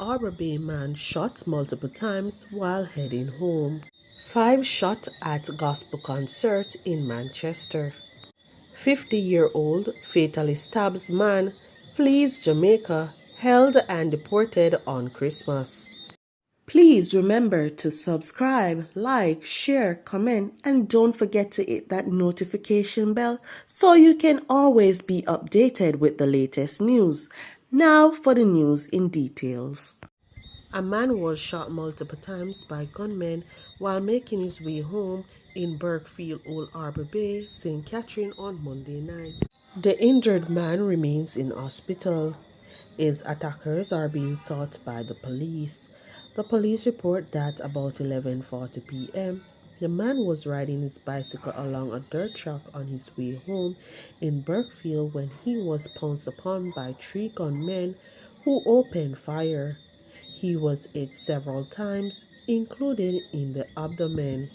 Arbor Bay man shot multiple times while heading home. 5 shot at gospel concert in Manchester. 50-year-old fatally stabs man, flees Jamaica, held and deported on Christmas. Please remember to subscribe, like, share, comment, and don't forget to hit that notification bell so you can always be updated with the latest news. Now for the news in details. A man was shot multiple times by gunmen while making his way home in Burkefield, Old Arbor Bay, St. Catherine on Monday night. The injured man remains in hospital. His attackers are being sought by the police. The police report that about 11:40 p.m., the man was riding his bicycle along a dirt track on his way home in Burkefield when he was pounced upon by 3 gunmen who opened fire. He was hit several times, including in the abdomen.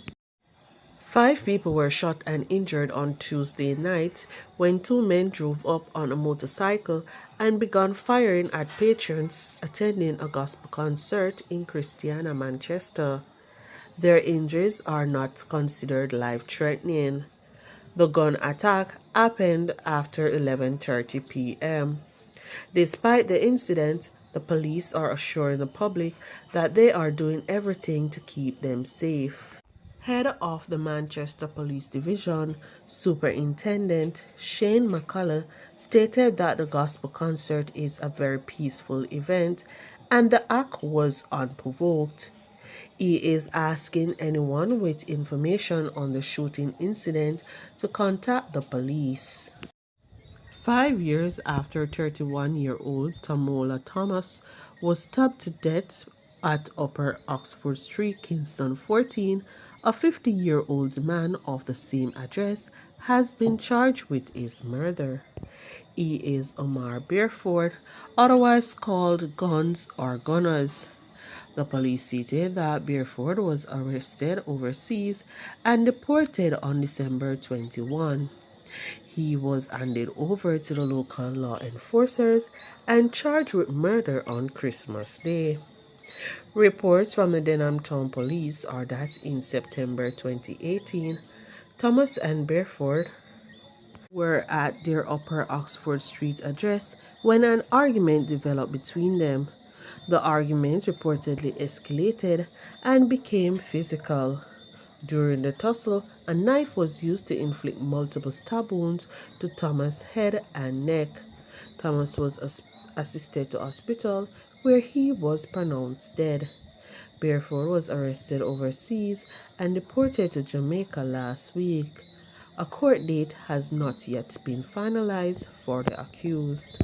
5 people were shot and injured on Tuesday night when 2 men drove up on a motorcycle and began firing at patrons attending a gospel concert in Christiana, Manchester. Their injuries are not considered life-threatening. The gun attack happened after 11:30 p.m. Despite the incident, the police are assuring the public that they are doing everything to keep them safe. Head of the Manchester Police Division, Superintendent Shane McCullough, stated that the gospel concert is a very peaceful event and the act was unprovoked. He is asking anyone with information on the shooting incident to contact the police. 5 years after 31-year-old Tamola Thomas was stabbed to death at Upper Oxford Street, Kingston 14, a 50-year-old man of the same address has been charged with his murder. He is Omar Bearford, otherwise called Guns or Gunners. The police stated that Bearford was arrested overseas and deported on December 21. He was handed over to the local law enforcers and charged with murder on Christmas Day. Reports from the Denham Town Police are that in September 2018, Thomas and Bearford were at their Upper Oxford Street address when an argument developed between them. The argument reportedly escalated and became physical. During the tussle, a knife was used to inflict multiple stab wounds to Thomas' head and neck. Thomas was assisted to hospital where he was pronounced dead. Bearford was arrested overseas and deported to Jamaica last week. A court date has not yet been finalized for the accused.